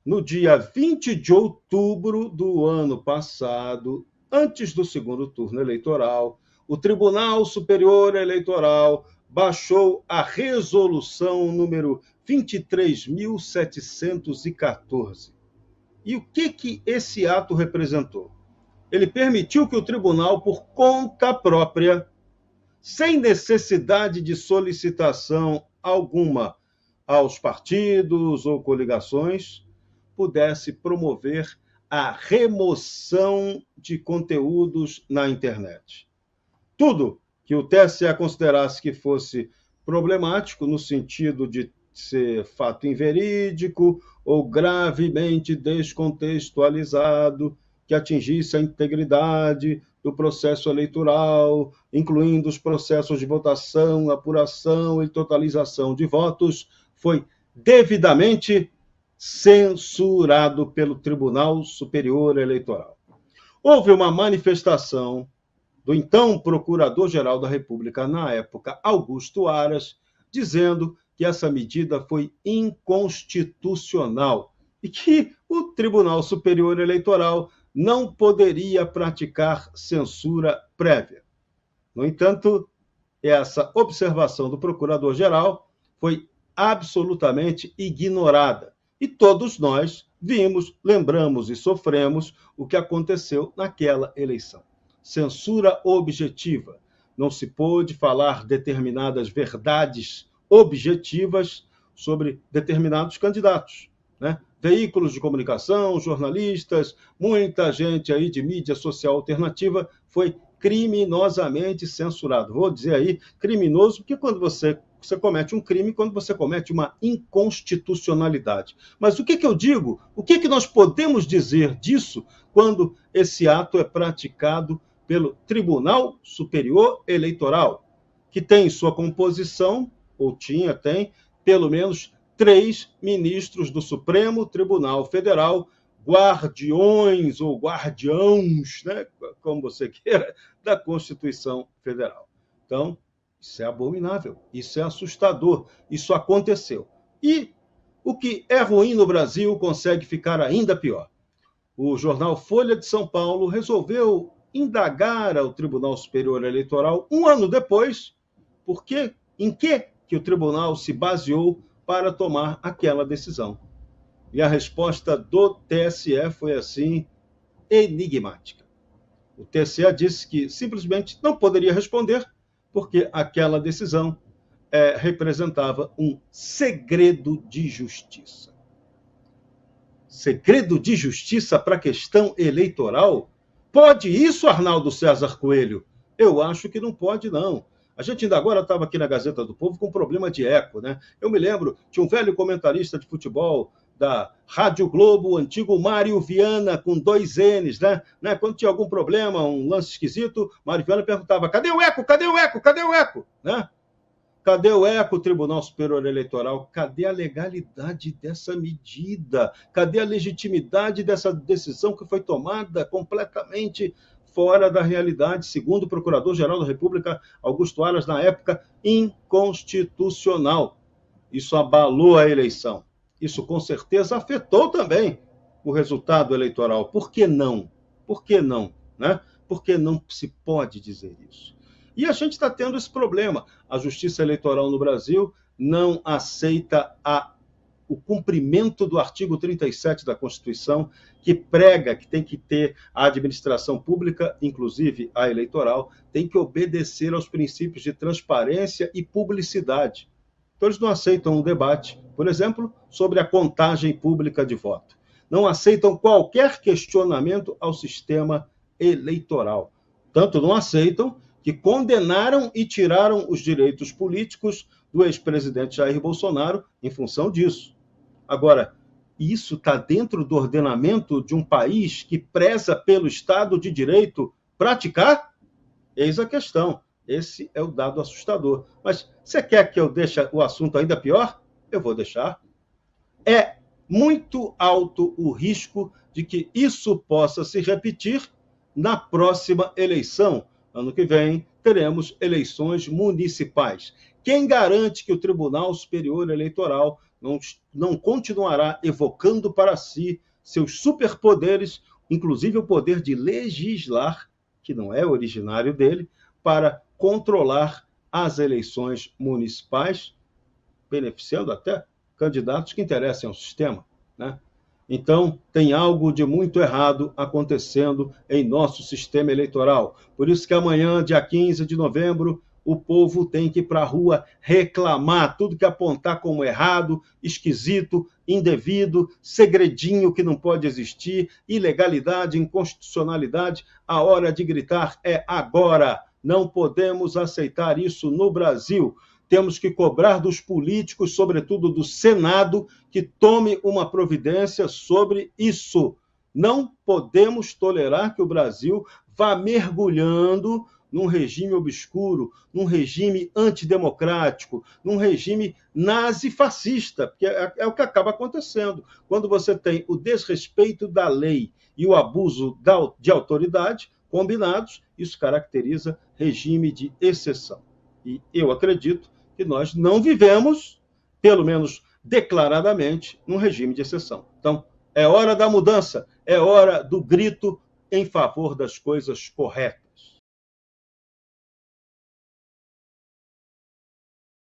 no dia 20 de outubro do ano passado, antes do segundo turno eleitoral, o Tribunal Superior Eleitoral baixou a resolução número 23.714. E o que esse ato representou? Ele permitiu que o tribunal, por conta própria, sem necessidade de solicitação alguma aos partidos ou coligações, pudesse promover a remoção de conteúdos na internet. Tudo que o TSE considerasse que fosse problemático, no sentido de ser fato inverídico ou gravemente descontextualizado, que atingisse a integridade do processo eleitoral, incluindo os processos de votação, apuração e totalização de votos, foi devidamente censurado pelo Tribunal Superior Eleitoral. Houve uma manifestação do então Procurador-Geral da República, na época, Augusto Aras, dizendo que essa medida foi inconstitucional e que o Tribunal Superior Eleitoral não poderia praticar censura prévia. No entanto, essa observação do Procurador-Geral foi absolutamente ignorada. E todos nós vimos, lembramos e sofremos o que aconteceu naquela eleição. Censura objetiva. Não se pôde falar determinadas verdades objetivas sobre determinados candidatos, né? Veículos de comunicação, jornalistas, muita gente aí de mídia social alternativa foi criminosamente censurado. Vou dizer aí criminoso, porque quando você comete um crime, quando você comete uma inconstitucionalidade. Mas o que eu digo? O que nós podemos dizer disso quando esse ato é praticado pelo Tribunal Superior Eleitoral, que tem em sua composição, ou tem, pelo menos 3 ministros do Supremo Tribunal Federal, guardiões ou guardiãos, né, como você queira, da Constituição Federal. Então, isso é abominável, isso é assustador, isso aconteceu. E o que é ruim no Brasil consegue ficar ainda pior. O jornal Folha de São Paulo resolveu indagar ao Tribunal Superior Eleitoral, um ano depois, em que o tribunal se baseou para tomar aquela decisão. E a resposta do TSE foi assim, enigmática. O TSE disse que simplesmente não poderia responder, porque aquela decisão representava um segredo de justiça. Segredo de justiça para a questão eleitoral? Pode isso, Arnaldo César Coelho? Eu acho que não pode, não. A gente ainda agora estava aqui na Gazeta do Povo com um problema de eco, né? Eu me lembro, tinha um velho comentarista de futebol da Rádio Globo, o antigo Mário Viana, com 2 N's, né? Quando tinha algum problema, um lance esquisito, Mário Viana perguntava, cadê o eco? Cadê o eco? Cadê o eco? Né? Cadê o eco, Tribunal Superior Eleitoral? Cadê a legalidade dessa medida? Cadê a legitimidade dessa decisão que foi tomada completamente fora da realidade, segundo o Procurador-Geral da República, Augusto Aras, na época, inconstitucional? Isso abalou a eleição. Isso, com certeza, afetou também o resultado eleitoral. Por que não? Por que não? Né? Por que não se pode dizer isso? E a gente está tendo esse problema. A Justiça Eleitoral no Brasil não aceita o cumprimento do artigo 37 da Constituição, que prega que tem que ter a administração pública, inclusive a eleitoral, tem que obedecer aos princípios de transparência e publicidade. Então, eles não aceitam um debate, por exemplo, sobre a contagem pública de voto. Não aceitam qualquer questionamento ao sistema eleitoral. Tanto não aceitam que condenaram e tiraram os direitos políticos do ex-presidente Jair Bolsonaro em função disso. Agora, isso está dentro do ordenamento de um país que preza pelo Estado de Direito praticar? Eis a questão. Esse é o dado assustador. Mas você quer que eu deixe o assunto ainda pior? Eu vou deixar. É muito alto o risco de que isso possa se repetir na próxima eleição. Ano que vem, teremos eleições municipais. Quem garante que o Tribunal Superior Eleitoral não continuará evocando para si seus superpoderes, inclusive o poder de legislar, que não é originário dele, para controlar as eleições municipais, beneficiando até candidatos que interessem ao sistema, né? Então, tem algo de muito errado acontecendo em nosso sistema eleitoral. Por isso que amanhã, dia 15 de novembro, o povo tem que ir para a rua reclamar tudo que apontar como errado, esquisito, indevido, segredinho que não pode existir, ilegalidade, inconstitucionalidade. A hora de gritar é agora. Não podemos aceitar isso no Brasil. Temos que cobrar dos políticos, sobretudo do Senado, que tome uma providência sobre isso. Não podemos tolerar que o Brasil vá mergulhando num regime obscuro, num regime antidemocrático, num regime nazi-fascista, porque é o que acaba acontecendo. Quando você tem o desrespeito da lei e o abuso de autoridade combinados, isso caracteriza regime de exceção. E eu acredito que nós não vivemos, pelo menos declaradamente, num regime de exceção. Então, é hora da mudança, é hora do grito em favor das coisas corretas.